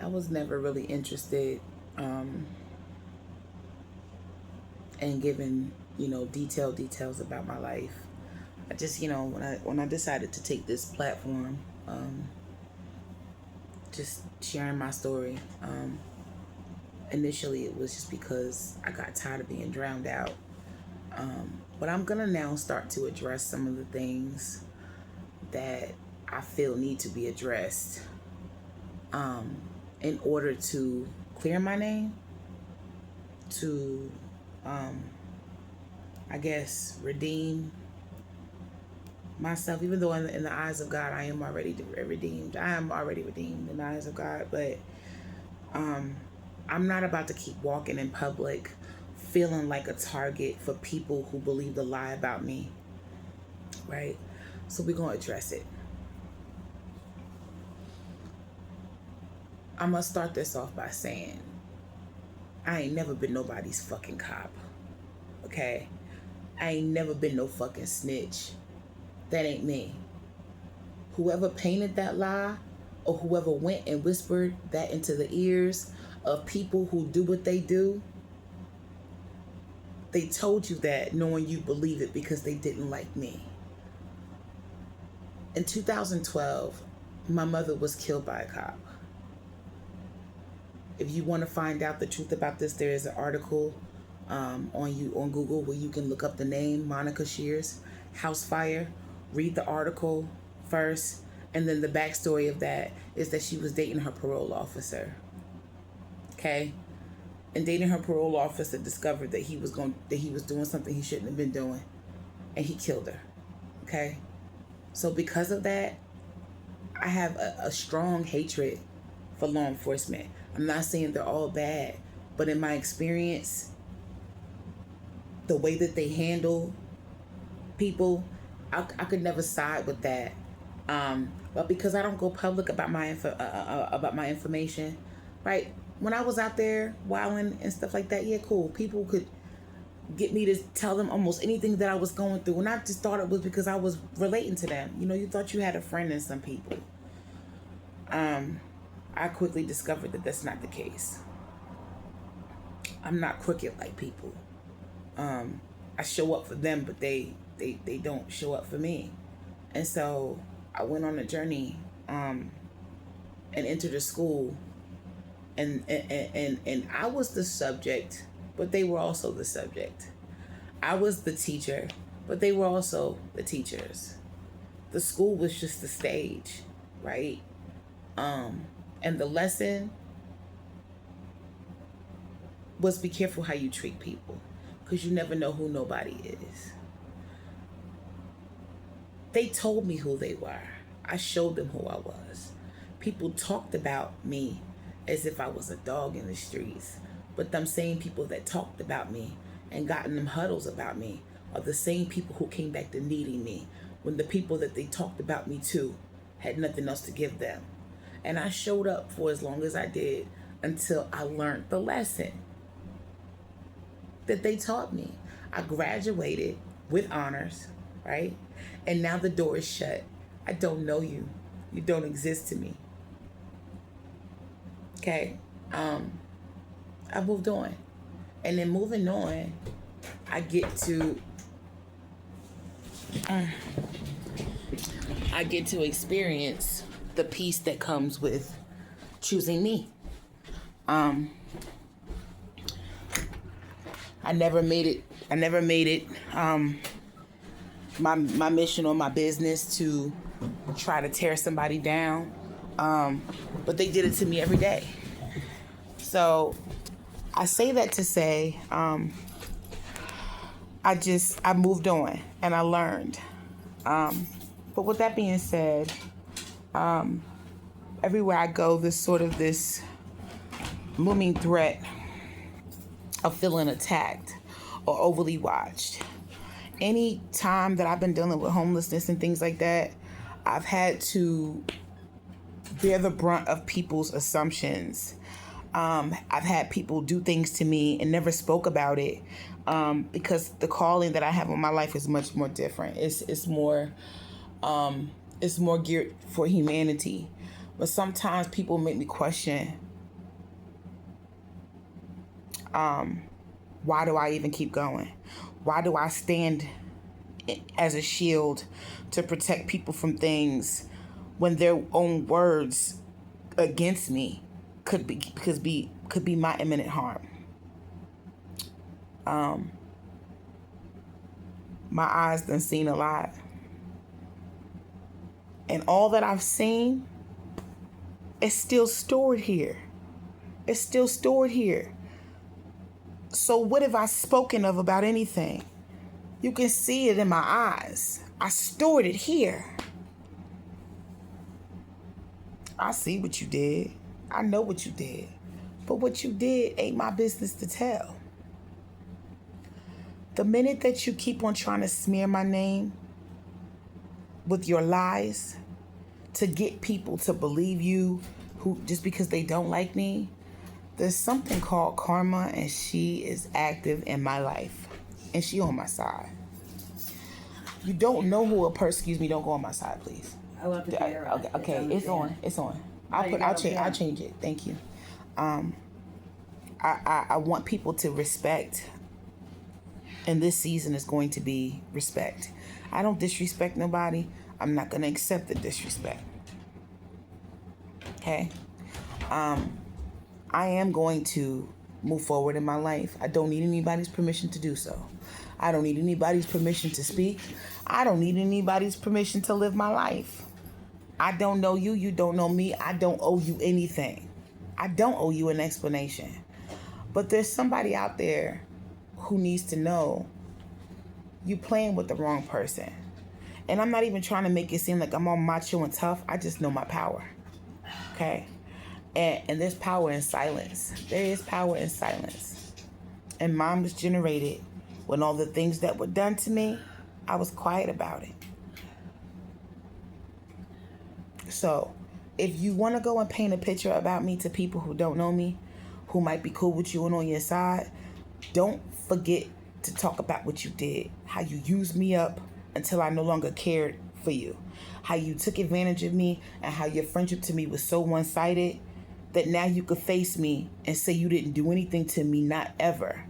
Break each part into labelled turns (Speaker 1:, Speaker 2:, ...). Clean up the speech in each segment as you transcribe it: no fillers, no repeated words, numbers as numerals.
Speaker 1: I was never really interested in giving, detailed details about my life. I just, when I decided to take this platform, just sharing my story. Initially, it was just because I got tired of being drowned out. But I'm gonna now start to address some of the things that I feel need to be addressed um, in order to clear my name, to, um, I guess, redeem myself. Even though in the eyes of God, I am already redeemed. I am already redeemed in the eyes of God, but um, I'm not about to keep walking in public feeling like a target for people who believe the lie about me, right? So we're going to address it. I'm going to start this off by saying I ain't never been nobody's fucking cop, okay? I ain't never been no fucking snitch. That ain't me. Whoever painted that lie or whoever went and whispered that into the ears of people who do what they do, they told you that knowing you believe it because they didn't like me. In 2012, my mother was killed by a cop. If you want to find out the truth about this, there is an article on Google where you can look up the name Monica Shears, House Fire. Read the article first, and then the backstory of that is that she was dating her parole officer. Okay, and dating her parole officer discovered that he was doing something he shouldn't have been doing, and he killed her. Okay, so because of that, I have a strong hatred for law enforcement. I'm not saying they're all bad, but in my experience, the way that they handle people, I could never side with that. But because I don't go public about about my information, right? When I was out there wilding and stuff like that, yeah, cool. People could get me to tell them almost anything that I was going through, and I just thought it was because I was relating to them. You thought you had a friend in some people. I quickly discovered that that's not the case. I'm not crooked like people. I show up for them, but they don't show up for me. And so I went on a journey and entered a school, and I was the subject, but they were also the subject. I was the teacher, but they were also the teachers. The school was just the stage, right? And the lesson was be careful how you treat people, because you never know who nobody is. They told me who they were. I showed them who I was. People talked about me as if I was a dog in the streets. But them same people that talked about me and got in them huddles about me are the same people who came back to needing me when the people that they talked about me to had nothing else to give them. And I showed up for as long as I did until I learned the lesson that they taught me. I graduated with honors, right? And now the door is shut. I don't know you. You don't exist to me. Okay? I moved on. And then moving on, I get to experience the peace that comes with choosing me. I never made it my mission or my business to try to tear somebody down. But they did it to me every day. So I say that to say, I moved on and I learned. But with that being said, everywhere I go, this looming threat of feeling attacked or overly watched. Any time that I've been dealing with homelessness and things like that, I've had to bear the brunt of people's assumptions. I've had people do things to me and never spoke about it because the calling that I have on my life is much more different. It's more geared for humanity. But sometimes people make me question Why do I even keep going? Why do I stand as a shield to protect people from things when their own words against me could be my imminent harm? My eyes done seen a lot. And all that I've seen is still stored here. It's still stored here. So what have I spoken of about anything? You can see it in my eyes. I stored it here. I see what you did. I know what you did. But what you did ain't my business to tell. The minute that you keep on trying to smear my name with your lies to get people to believe you who just because they don't like me, there's something called karma, and she is active in my life. And she on my side. You don't know who a person, excuse me, don't go on my side, please.
Speaker 2: I love the beer.
Speaker 1: Okay, it's on. I'll change it. Thank you. I want people to respect, and this season is going to be respect. I don't disrespect nobody. I'm not gonna accept the disrespect. Okay? I am going to move forward in my life. I don't need anybody's permission to do so. I don't need anybody's permission to speak. I don't need anybody's permission to live my life. I don't know you. You don't know me. I don't owe you anything. I don't owe you an explanation. But there's somebody out there who needs to know you playing with the wrong person. And I'm not even trying to make it seem like I'm all macho and tough. I just know my power. Okay? And there's power in silence. There is power in silence. And mine was generated when all the things that were done to me, I was quiet about it. So, if you want to go and paint a picture about me to people who don't know me, who might be cool with you and on your side, don't forget to talk about what you did, how you used me up until I no longer cared for you, how you took advantage of me, and how your friendship to me was so one-sided that now you could face me and say you didn't do anything to me, not ever.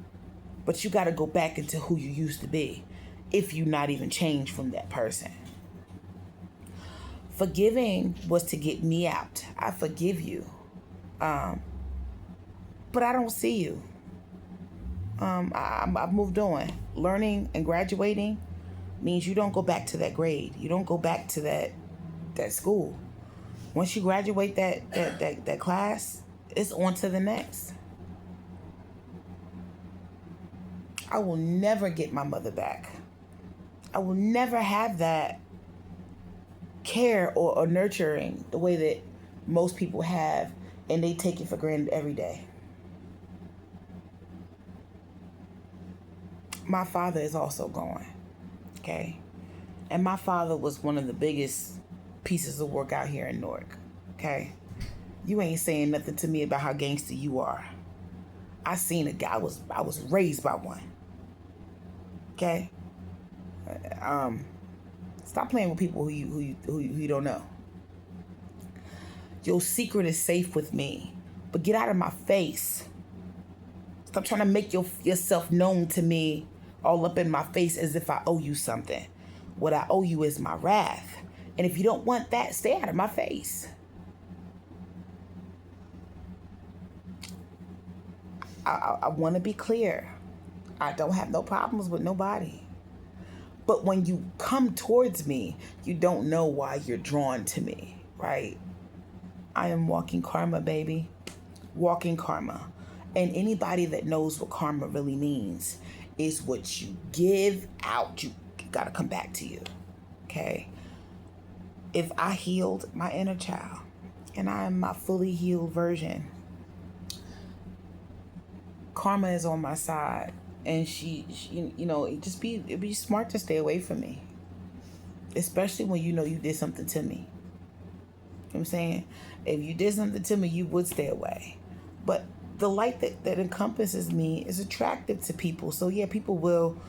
Speaker 1: But you got to go back into who you used to be if you not even changed from that person. Forgiving was to get me out. I forgive you. But I don't see you. I've moved on. Learning and graduating means you don't go back to that grade. You don't go back to that school. Once you graduate that class, it's on to the next. I will never get my mother back. I will never have that care or nurturing the way that most people have, and they take it for granted every day. My father is also gone, okay? And my father was one of the biggest pieces of work out here in Newark, okay? You ain't saying nothing to me about how gangster you are. I seen a guy, I was raised by one, okay? Stop playing with people who you don't know. Your secret is safe with me, but get out of my face. Stop trying to make yourself known to me all up in my face as if I owe you something. What I owe you is my wrath. And if you don't want that, stay out of my face. I want to be clear. I don't have no problems with nobody. But when you come towards me, you don't know why you're drawn to me, right? I am walking karma, baby. Walking karma. And anybody that knows what karma really means is what you give out, you gotta come back to you, okay? If I healed my inner child, and I am my fully healed version, karma is on my side. And she you know, it'd be smart to stay away from me. Especially when you know you did something to me. You know what I'm saying? If you did something to me, you would stay away. But the light that encompasses me is attractive to people. So yeah, people will,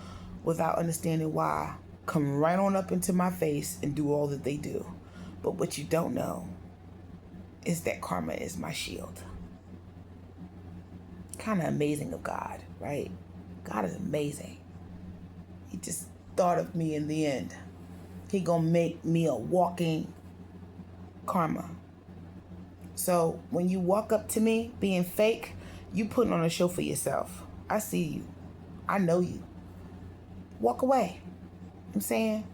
Speaker 1: without understanding why, come right on up into my face and do all that they do. But what you don't know is that karma is my shield. Kind of amazing of God, right? God is amazing. He just thought of me in the end. He gonna make me a walking karma. So when you walk up to me being fake, you putting on a show for yourself. I see you. I know you. Walk away. I'm saying.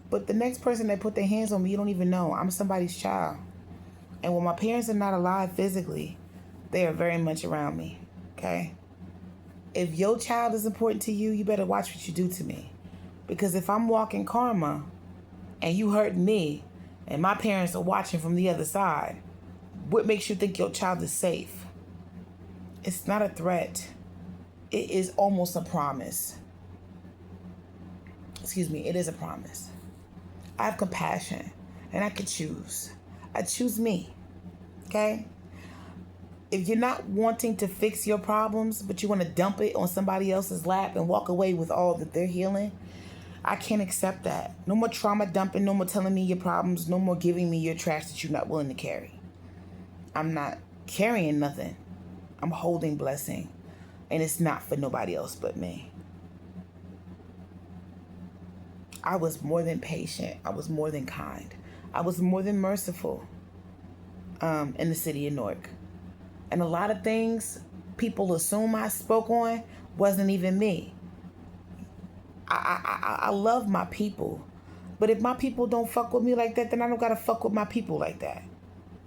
Speaker 1: But the next person that put their hands on me, you don't even know. I'm somebody's child. And when my parents are not alive physically, they are very much around me. Okay? If your child is important to you, you better watch what you do to me. Because if I'm walking karma and you hurting me and my parents are watching from the other side, what makes you think your child is safe? It's not a threat. It is almost a promise. Excuse me, it is a promise. I have compassion and I can choose. I choose me. Okay? If you're not wanting to fix your problems, but you want to dump it on somebody else's lap and walk away with all that they're healing, I can't accept that. No more trauma dumping, no more telling me your problems, no more giving me your trash that you're not willing to carry. I'm not carrying nothing. I'm holding blessing. And it's not for nobody else but me. I was more than patient. I was more than kind. I was more than merciful in the city of Newark. And a lot of things people assume I spoke on wasn't even me. I love my people. But if my people don't fuck with me like that, then I don't gotta fuck with my people like that.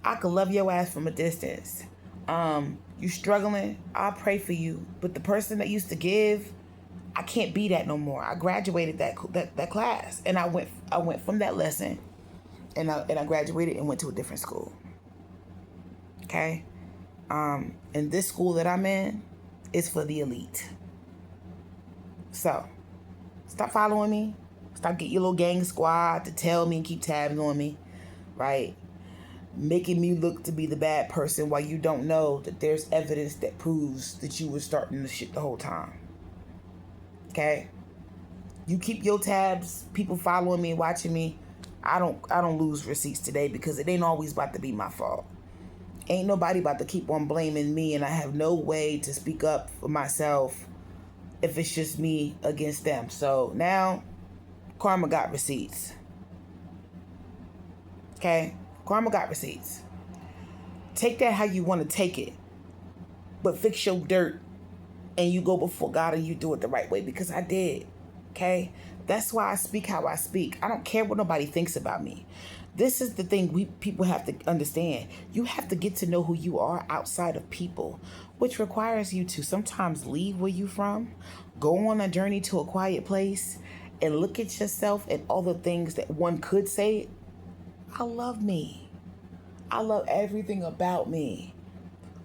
Speaker 1: I could love your ass from a distance. You struggling, I'll pray for you. But the person that used to give, I can't be that no more. I graduated that class. And I went from that lesson and I graduated and went to a different school. Okay? And this school that I'm in is for the elite. So, stop following me. Stop getting your little gang squad to tell me and keep tabs on me, right? Making me look to be the bad person while you don't know that there's evidence that proves that you were starting the shit the whole time. Okay? You keep your tabs, people following me, watching me. I don't lose receipts today because it ain't always about to be my fault. Ain't nobody about to keep on blaming me, and I have no way to speak up for myself if it's just me against them. So now, karma got receipts. Okay? Karma got receipts. Take that how you want to take it. But fix your dirt and you go before God and you do it the right way, because I did. Okay? That's why I speak how I speak. I don't care what nobody thinks about me. This is the thing people have to understand. You have to get to know who you are outside of people, which requires you to sometimes leave where you're from, go on a journey to a quiet place, and look at yourself and all the things that one could say. I love me. I love everything about me.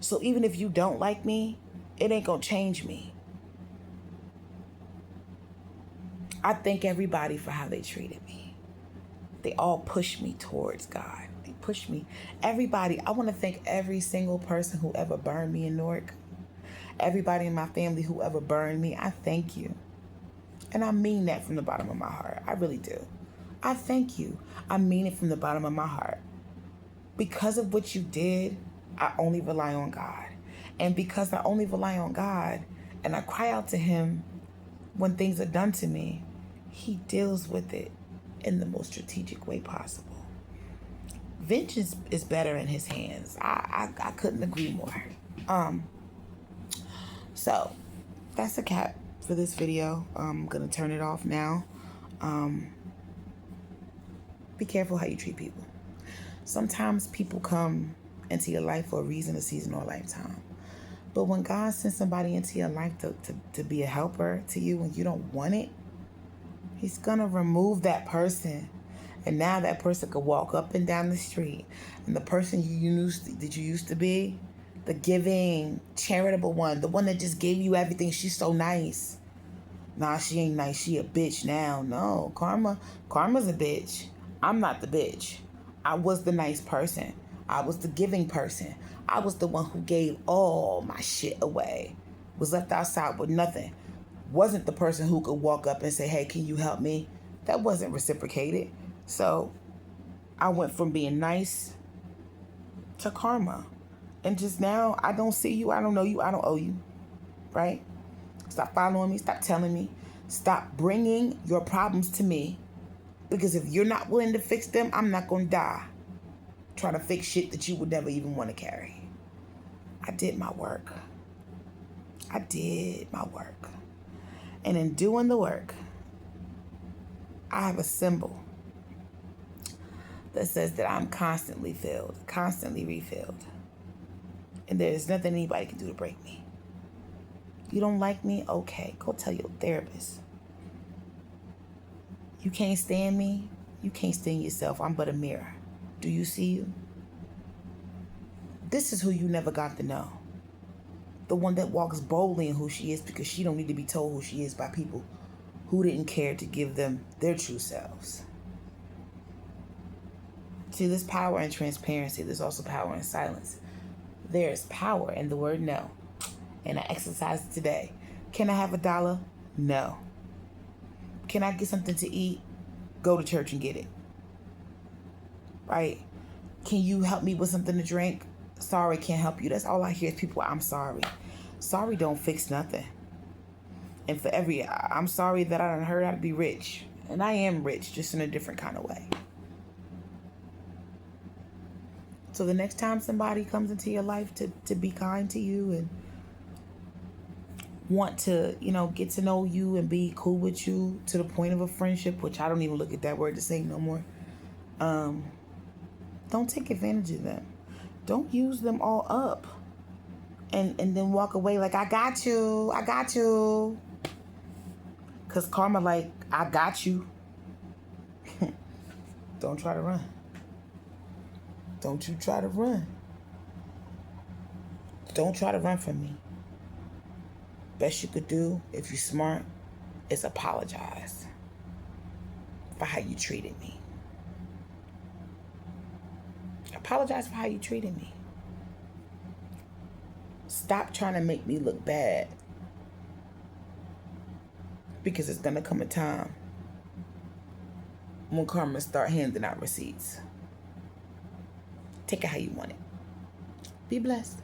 Speaker 1: So even if you don't like me, it ain't gonna change me. I thank everybody for how they treated me. They all pushed me towards God. They pushed me. Everybody, I want to thank every single person who ever burned me in Newark. Everybody in my family who ever burned me, I thank you. And I mean that from the bottom of my heart. I really do. I thank you. I mean it from the bottom of my heart. Because of what you did, I only rely on God. And because I only rely on God and I cry out to Him when things are done to me, He deals with it in the most strategic way possible. Vengeance is better in His hands. I couldn't agree more. So that's a cap for this video. I'm gonna turn it off now. Be careful how you treat people. Sometimes people come into your life for a reason, a season, or a lifetime. But when God sends somebody into your life to be a helper to you when you don't want it, He's gonna remove that person. And now that person could walk up and down the street. And the person you used to be, the giving, charitable one, the one that just gave you everything, she's so nice. Nah, she ain't nice. She a bitch now. No, Karma's a bitch. I'm not the bitch. I was the nice person. I was the giving person. I was the one who gave all my shit away. Was left outside with nothing. Wasn't the person who could walk up and say, hey, can you help me? That wasn't reciprocated. So I went from being nice to karma. And just now, I don't see you. I don't know you. I don't owe you. right? Stop following me. Stop telling me. Stop bringing your problems to me. Because if you're not willing to fix them, I'm not going to die trying to fix shit that you would never even want to carry. I did my work. I did my work. And in doing the work, I have a symbol that says that I'm constantly filled, constantly refilled. And there's nothing anybody can do to break me. You don't like me? Okay, go tell your therapist. You can't stand me? You can't stand yourself. I'm but a mirror. Do you see you? This is who you never got to know. The one that walks boldly in who she is because she don't need to be told who she is by people who didn't care to give them their true selves. See, there's power in transparency. There's also power in silence. There's power in the word no. And I exercise it today. Can I have $1? No. Can I get something to eat? Go to church and get it. Right? Can you help me with something to drink? Sorry, can't help you. That's all I hear is people, I'm sorry. Sorry don't fix nothing. And for every, I'm sorry that I done heard how to be rich. And I am rich, just in a different kind of way. So the next time somebody comes into your life to be kind to you and want to, get to know you and be cool with you to the point of a friendship, which I don't even look at that word the same no more. Don't take advantage of them. Don't use them all up and then walk away like, I got you. Because karma like, I got you. Don't try to run. Don't you try to run. Don't try to run from me. Best you could do, if you're smart, is apologize for how you treated me. Apologize for how you treated me. Stop trying to make me look bad. Because it's going to come a time when karma start handing out receipts. Take it how you want it. Be blessed.